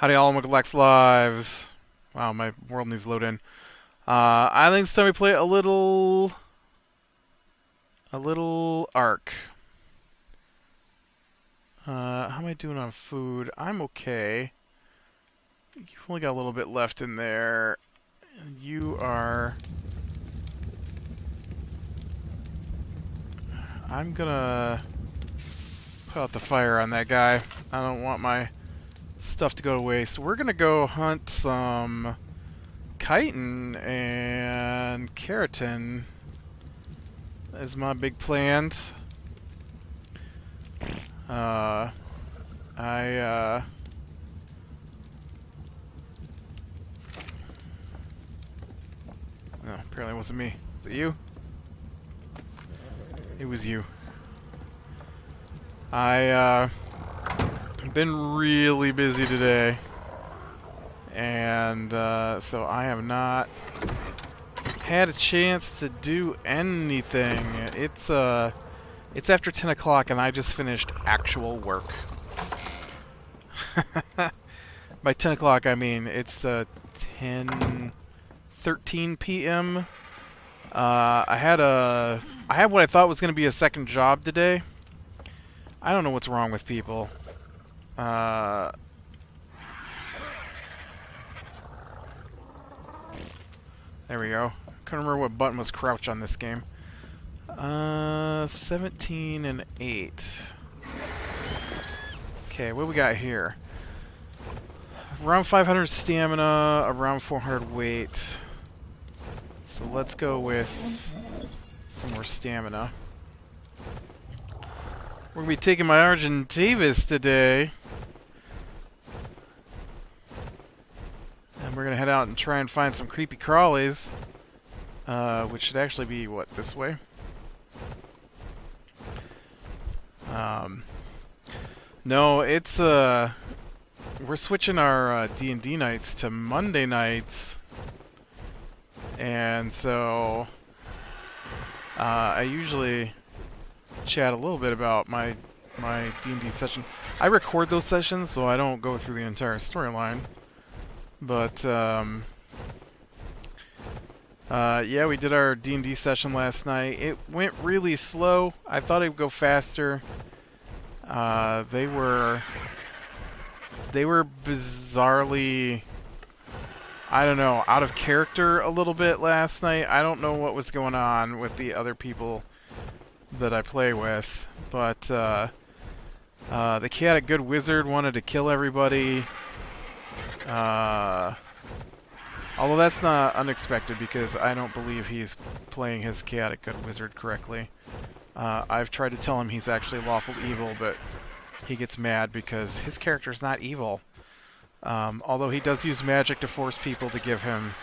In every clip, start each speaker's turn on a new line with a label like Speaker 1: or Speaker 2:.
Speaker 1: Howdy all, Lex Lives. Wow, my world needs to load in. I think it's time we play a little Ark. How am I doing on food? I'm okay. You've only got a little bit left in there. You are... I'm gonna put out the fire on that guy. I don't want my stuff to go to waste. We're gonna go hunt some chitin and keratin as my big plans. No, apparently it wasn't me. Was it you? It was you. I've been really busy today, and so I have not had a chance to do anything. It's after 10 o'clock, and I just finished actual work. By 10 o'clock, I mean it's 10:13 p.m. I had what I thought was going to be a second job today. I don't know what's wrong with people. There we go. Couldn't remember what button was crouch on this game. 17 and 8. Okay, what we got here? Around 500 stamina, around 400 weight. So let's go with some more stamina. We're going to be taking my Argentavis today. And we're going to head out and try and find some creepy crawlies. Which should actually be, what, this way? No, it's, we're switching our D&D nights to Monday nights. And so, I usually chat a little bit about my D&D session. I record those sessions, so I don't go through the entire storyline. But, yeah, we did our D&D session last night. It went really slow. I thought it would go faster. They were bizarrely, I don't know, out of character a little bit last night. I don't know what was going on with the other people that I play with, but the chaotic good wizard wanted to kill everybody. Although that's not unexpected because I don't believe he's playing his chaotic good wizard correctly. I've tried to tell him he's actually lawful evil, but he gets mad because his character's not evil. Although he does use magic to force people to give him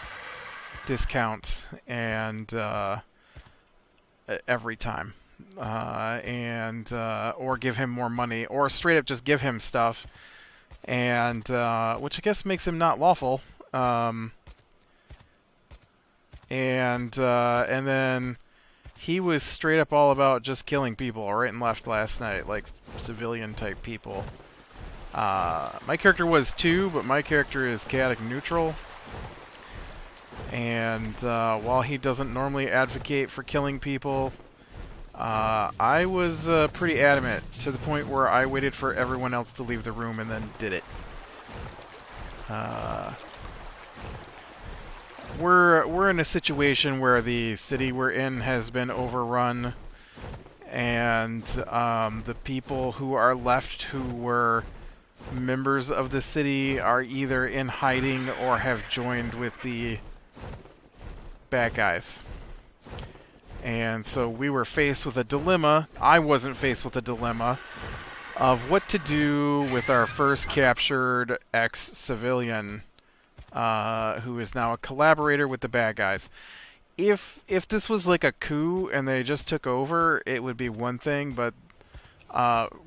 Speaker 1: discounts and every time. Or give him more money, or straight up just give him stuff, and which I guess makes him not lawful. And then he was straight up all about just killing people right and left last night, like civilian type people. My character was too, but my character is chaotic neutral. And while he doesn't normally advocate for killing people, I was pretty adamant, to the point where I waited for everyone else to leave the room and then did it. We're in a situation where the city we're in has been overrun, and the people who are left who were members of the city are either in hiding or have joined with the bad guys. And so we were faced with a dilemma. I wasn't faced with a dilemma of what to do with our first captured ex-civilian, who is now a collaborator with the bad guys. If this was like a coup and they just took over, it would be one thing, but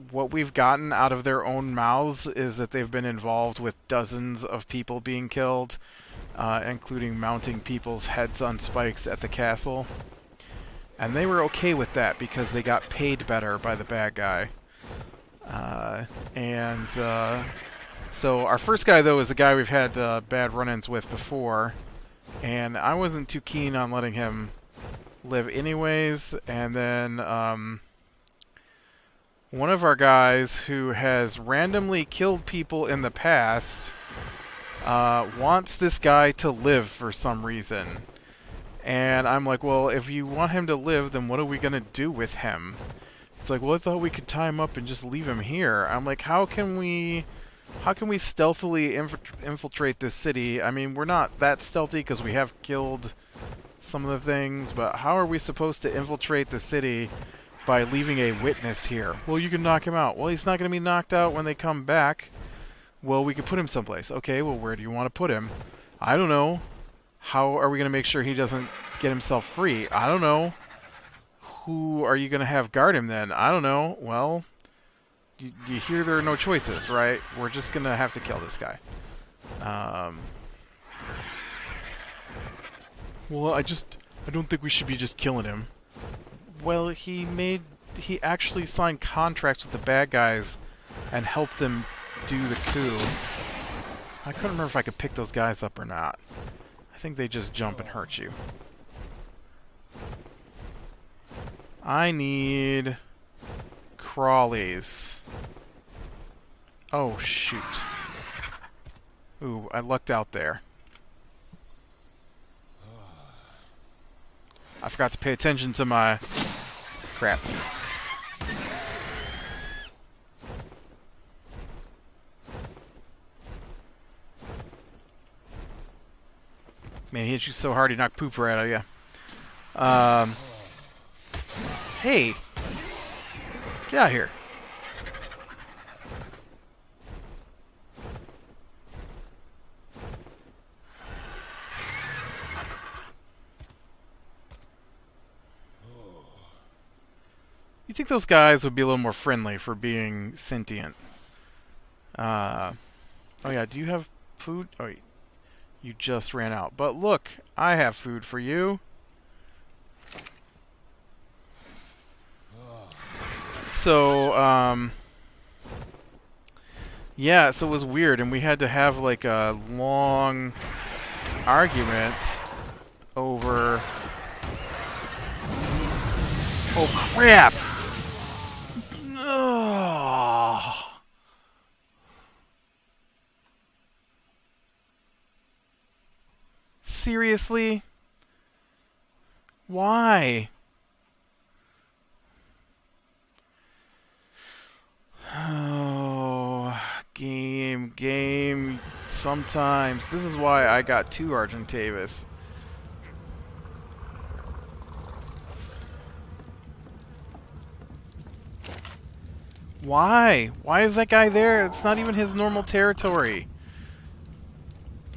Speaker 1: what we've gotten out of their own mouths is that they've been involved with dozens of people being killed, including mounting people's heads on spikes at the castle. And they were okay with that because they got paid better by the bad guy. So our first guy, though, is a guy we've had bad run-ins with before, and I wasn't too keen on letting him live anyways. And then one of our guys who has randomly killed people in the past wants this guy to live for some reason. And I'm like, well, if you want him to live, then what are we going to do with him? It's like, well, I thought we could tie him up and just leave him here. I'm like, how can we stealthily infiltrate this city? I mean, we're not that stealthy because we have killed some of the things, but how are we supposed to infiltrate the city by leaving a witness here? Well, you can knock him out. Well, he's not going to be knocked out when they come back. Well, we could put him someplace. Okay, well, where do you want to put him? I don't know. How are we going to make sure he doesn't get himself free? I don't know. Who are you going to have guard him then? I don't know. Well, you hear there are no choices, right? We're just going to have to kill this guy. Well, I don't think we should be just killing him. Well, he actually signed contracts with the bad guys and helped them do the coup. I couldn't remember if I could pick those guys up or not. I think they just jump and hurt you. I need crawlies. Oh, shoot. Ooh, I lucked out there. I forgot to pay attention to my... crap. Man, he hit you so hard he knocked poop right out of you. Hey! Get out of here. You think those guys would be a little more friendly for being sentient? Oh yeah, do you have food? Oh, you just ran out. But look, I have food for you. So, yeah, so it was weird, and we had to have like a long argument over... Oh, crap! Oh. Seriously? Why? Oh, game. Sometimes. This is why I got 2 Argentavis. Why? Why is that guy there? It's not even his normal territory.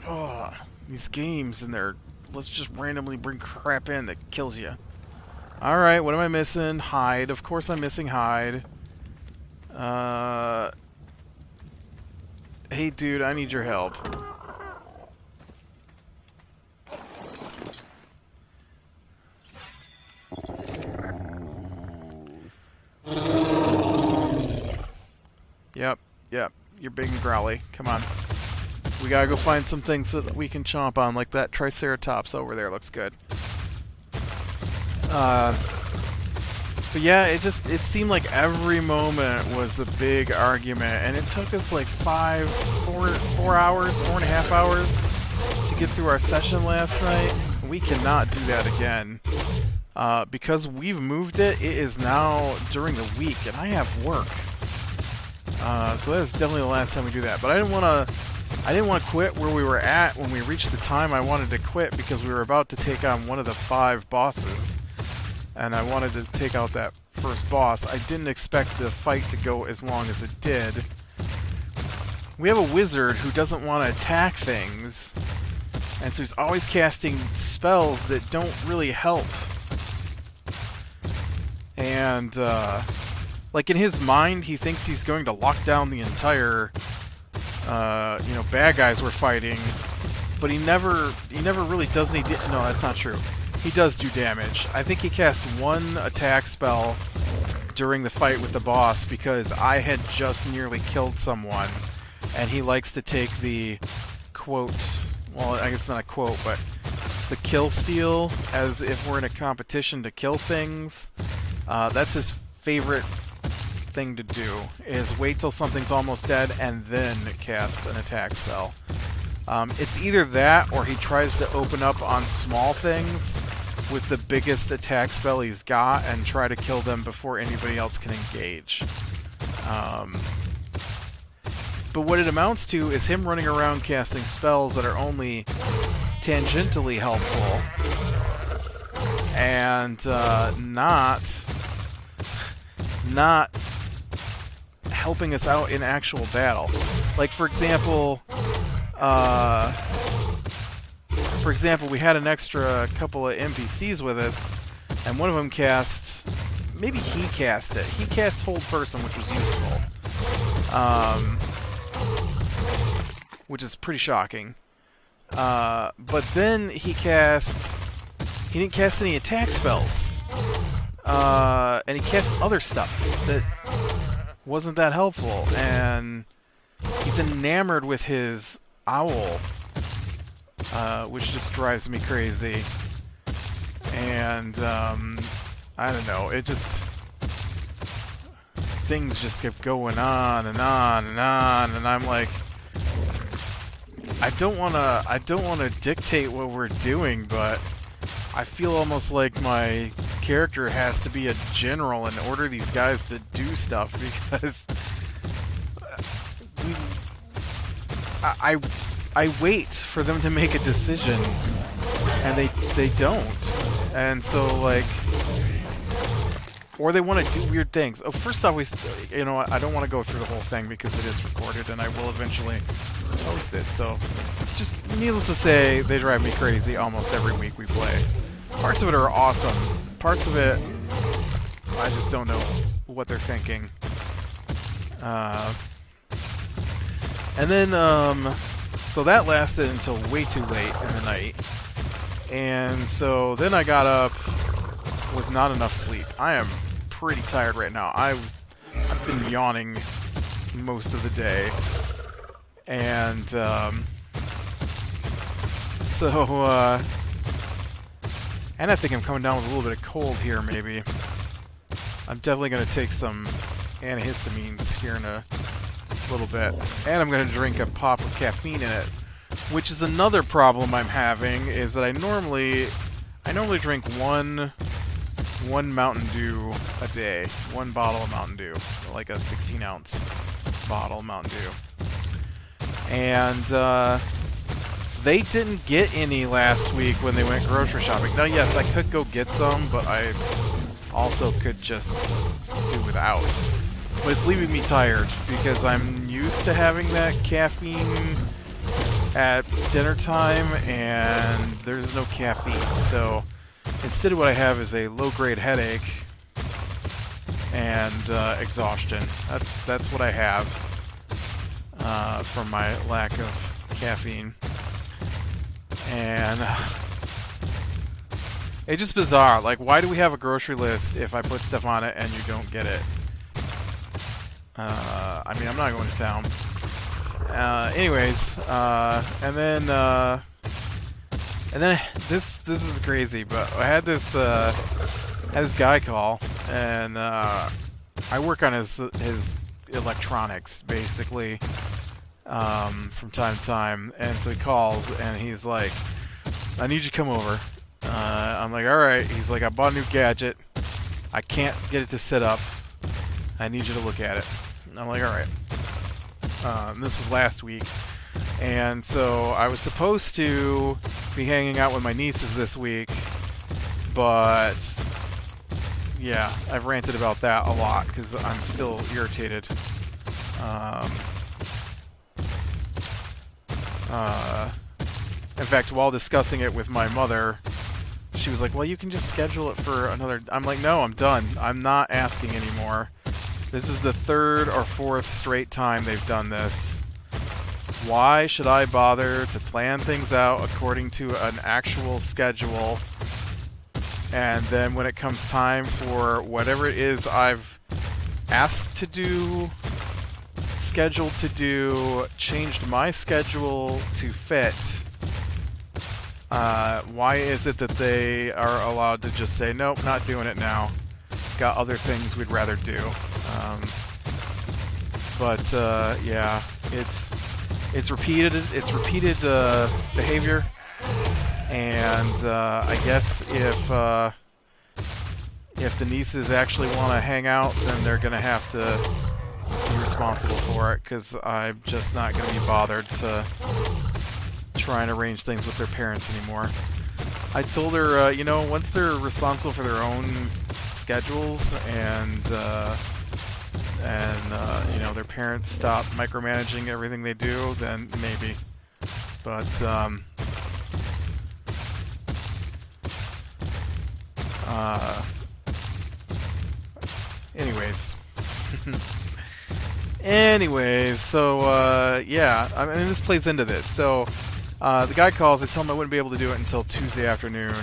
Speaker 1: Oh, these games and their... Let's just randomly bring crap in that kills you. Alright, what am I missing? Hide. Of course I'm missing hide. Hey dude, I need your help. Yep, you're big and growly. Come on. We gotta go find some things that we can chomp on, like that Triceratops over there looks good. But yeah, it seemed like every moment was a big argument, and it took us like 4 hours, 4.5 hours to get through our session last night. We cannot do that again. Because we've moved it, it is now during the week, and I have work. So that is definitely the last time we do that. But I didn't want to quit where we were at when we reached the time I wanted to quit, because we were about to take on one of the 5 bosses. And I wanted to take out that first boss. I didn't expect the fight to go as long as it did. We have a wizard who doesn't want to attack things, and so he's always casting spells that don't really help. And, like in his mind, he thinks he's going to lock down the entire, bad guys we're fighting, but he never really does any no, that's not true. He does do damage. I think he cast 1 attack spell during the fight with the boss because I had just nearly killed someone, and he likes to take the quote, well, I guess it's not a quote, but the kill steal, as if we're in a competition to kill things. That's his favorite thing to do, is wait till something's almost dead and then cast an attack spell. It's either that, or he tries to open up on small things with the biggest attack spell he's got and try to kill them before anybody else can engage. But what it amounts to is him running around casting spells that are only tangentially helpful and not helping us out in actual battle. Like, for example, we had an extra couple of NPCs with us, and one of them cast, maybe he cast it. He cast Hold Person, which was useful, which is pretty shocking. But then he didn't cast any attack spells, and he cast other stuff that wasn't that helpful, and he's enamored with his owl, which just drives me crazy. And I don't know, it just, things just kept going on and on and on, and I'm like, I don't wanna dictate what we're doing, but I feel almost like my character has to be a general and order these guys to do stuff, because I wait for them to make a decision, and they don't. And so, like, or they want to do weird things. Oh, first off, you know what, I don't want to go through the whole thing because it is recorded, and I will eventually post it. So, just needless to say, they drive me crazy almost every week we play. Parts of it are awesome. Parts of it, I just don't know what they're thinking. And then, so that lasted until way too late in the night. And so then I got up with not enough sleep. I am pretty tired right now. I've been yawning most of the day. And, and I think I'm coming down with a little bit of cold here, maybe. I'm definitely going to take some antihistamines here in a little bit. And I'm going to drink a pop with caffeine in it. Which is another problem I'm having, is that I normally drink one Mountain Dew a day. One bottle of Mountain Dew. Like a 16-ounce bottle of Mountain Dew. And, they didn't get any last week when they went grocery shopping. Now, yes, I could go get some, but I also could just do without. But it's leaving me tired, because I'm used to having that caffeine at dinner time, and there's no caffeine. So instead of what I have is a low-grade headache and exhaustion. That's what I have from my lack of caffeine. And it's just bizarre. Like, why do we have a grocery list if I put stuff on it and you don't get it? I mean, I'm not going to town. Anyways, and then this is crazy, but I had this guy call, and I work on his electronics basically from time to time, and so he calls and he's like, "I need you to come over." I'm like, "All right." He's like, "I bought a new gadget. I can't get it to set up. I need you to look at it." And I'm like, "All right." This was last week, and so I was supposed to be hanging out with my nieces this week, but yeah, I've ranted about that a lot because I'm still irritated. In fact, while discussing it with my mother, she was like, "Well, you can just schedule it for another..." I'm like, "No, I'm done. I'm not asking anymore. This is the third or fourth straight time they've done this. Why should I bother to plan things out according to an actual schedule, and then when it comes time for whatever it is I've asked to do, scheduled to do changed my schedule to fit, why is it that they are allowed to just say, nope, not doing it now? Got other things we'd rather do. Yeah, it's repeated behavior, and I guess if the nieces actually want to hang out, then they're gonna have to be responsible for it, because I'm just not gonna be bothered to try and arrange things with their parents anymore. I told her, you know, once they're responsible for their own schedules and you know, their parents stop micromanaging everything they do, then maybe. But anyways. So yeah, I mean, this plays into this. So the guy calls, I tell him I wouldn't be able to do it until Tuesday afternoon.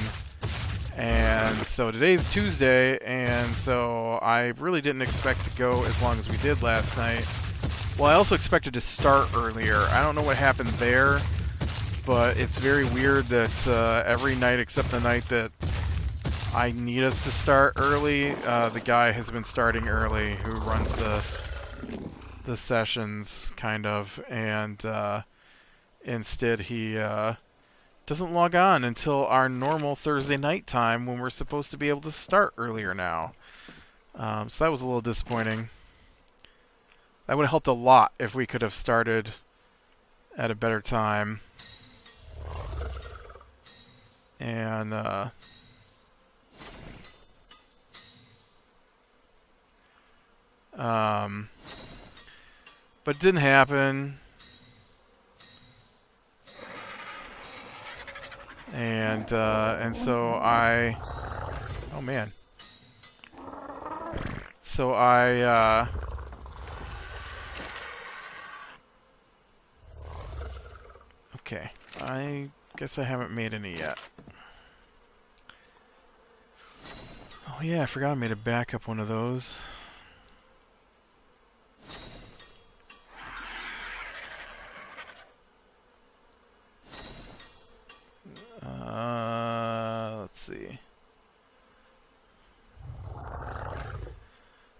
Speaker 1: And so today's Tuesday, and so I really didn't expect to go as long as we did last night. Well, I also expected to start earlier. I don't know what happened there, but it's very weird that every night except the night that I need us to start early, the guy has been starting early who runs the sessions, kind of, and instead he doesn't log on until our normal Thursday night time when we're supposed to be able to start earlier now. So that was a little disappointing. That would have helped a lot if we could have started at a better time. And but it didn't happen. And so oh man. So okay, I guess I haven't made any yet. Oh yeah, I forgot I made a backup one of those. Let's see.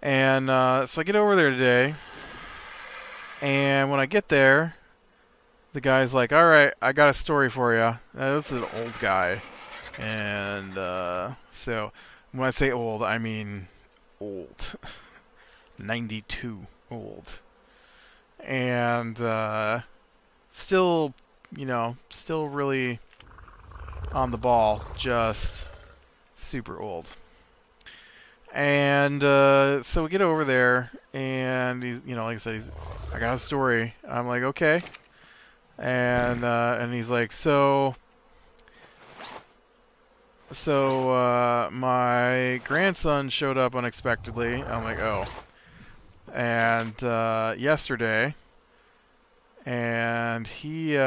Speaker 1: And so I get over there today, and when I get there, the guy's like, all right, I got a story for you. This is an old guy. And so when I say old, I mean old. 92 old. And still, you know, still really on the ball, just super old. And so we get over there, and he's, you know, like I said, I got a story. I'm like, okay. And he's like, so my grandson showed up unexpectedly. I'm like, oh. And yesterday, and he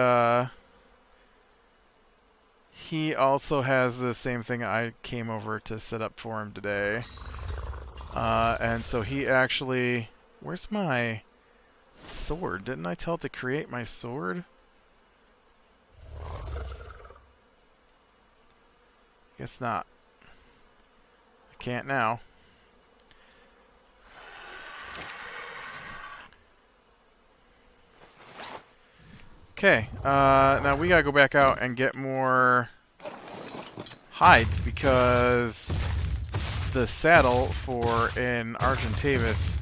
Speaker 1: also has the same thing I came over to set up for him today. And so he actually... Where's my sword? Didn't I tell it to create my sword? Guess not. I can't now. Okay, now we gotta go back out and get more hide, because the saddle for an Argentavis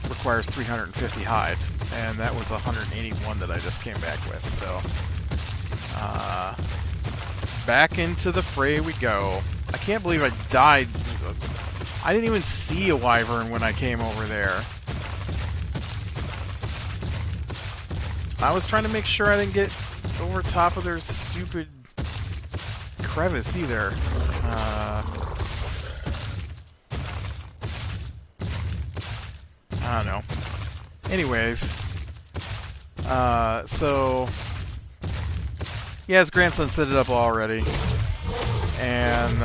Speaker 1: requires 350 hide, and that was 181 that I just came back with, so back into the fray we go. I can't believe I died. I didn't even see a wyvern when I came over there. I was trying to make sure I didn't get over top of their stupid crevice either. I don't know. Anyways, so yeah, his grandson set it up already, and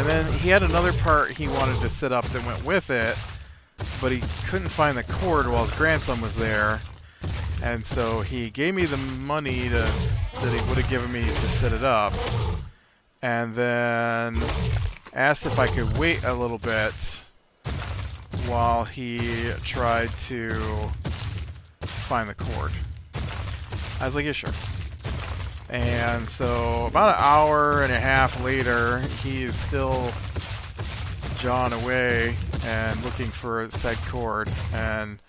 Speaker 1: then he had another part he wanted to set up that went with it, but he couldn't find the cord while his grandson was there. And so he gave me the money that he would have given me to set it up. And then asked if I could wait a little bit while he tried to find the cord. I was like, yeah, sure. And so about an hour and a half later, he is still jawing away and looking for said cord. And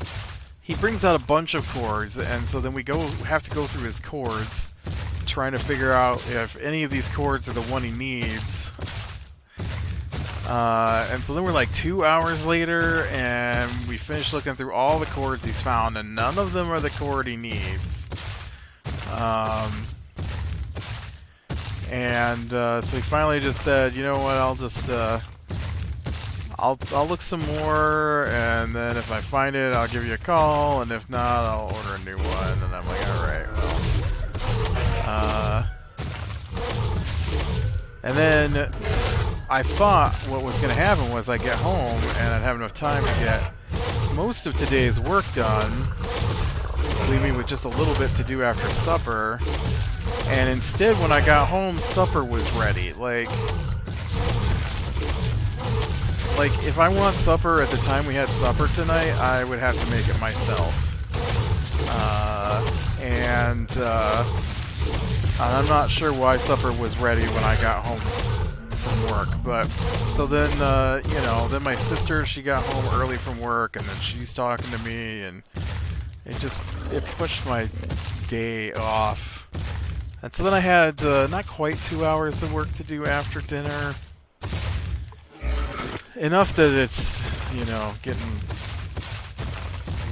Speaker 1: he brings out a bunch of cords, and so then we have to go through his cords, trying to figure out if any of these cords are the one he needs. And so then we're like 2 hours later, and we finish looking through all the cords he's found, and none of them are the cord he needs. So he finally just said, you know what, I'll just, I'll look some more, and then if I find it, I'll give you a call, and if not, I'll order a new one. And I'm like, alright, well. And then I thought what was going to happen was I'd get home, and I'd have enough time to get most of today's work done, leave me with just a little bit to do after supper. And instead, when I got home, supper was ready. Like if I want supper at the time we had supper tonight, I would have to make it myself. And I'm not sure why supper was ready when I got home from work. But so then, you know, then my sister, she got home early from work, and then she's talking to me, and it pushed my day off. And so then I had not quite 2 hours of work to do after dinner. Enough that it's, you know, getting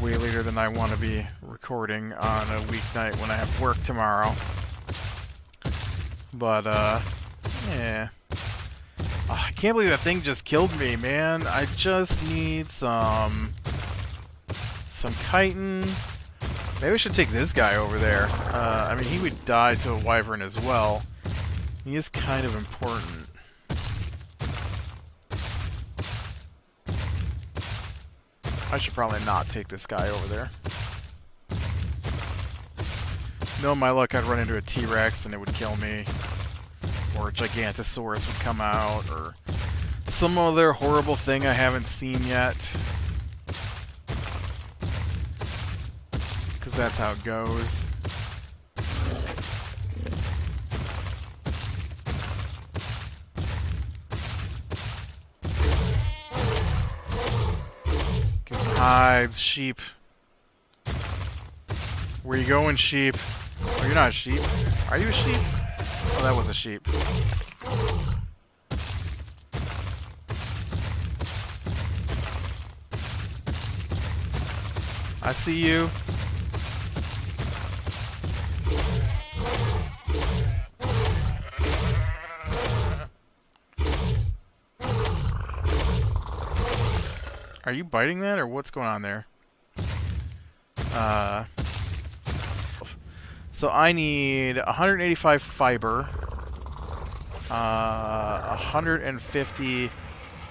Speaker 1: way later than I want to be recording on a weeknight when I have work tomorrow. But, yeah. Oh, I can't believe that thing just killed me, man. I just need some chitin. Maybe we should take this guy over there. I mean, he would die to a wyvern as well. He is kind of important. I should probably not take this guy over there. Knowing my luck, I'd run into a T-Rex and it would kill me. Or a Gigantosaurus would come out, or some other horrible thing I haven't seen yet. Because that's how it goes. Get some hides, sheep. Where you going, sheep? Oh, you're not a sheep. Are you a sheep? Oh, that was a sheep. I see you. Are you biting that, or what's going on there? So I need 185 fiber, 150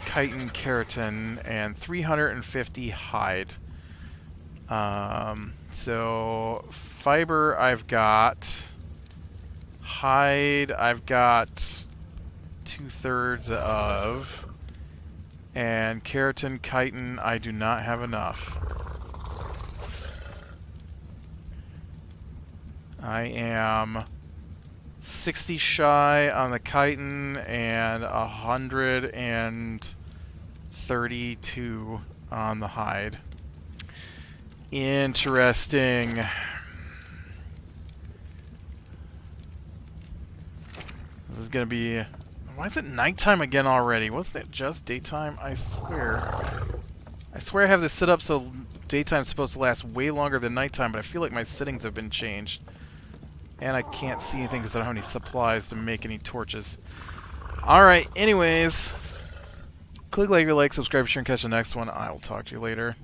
Speaker 1: chitin keratin, and 350 hide. So fiber I've got, hide I've got 2/3 of, and keratin, chitin I do not have enough. I am 60 shy on the chitin and 132 on the hide. Interesting. This is gonna be... Why is it nighttime again already? Wasn't it just daytime? I swear. I swear I have this set up so daytime's supposed to last way longer than nighttime, but I feel like my settings have been changed. And I can't see anything because I don't have any supplies to make any torches. Alright, anyways. Click like, subscribe, share, and catch the next one. I will talk to you later.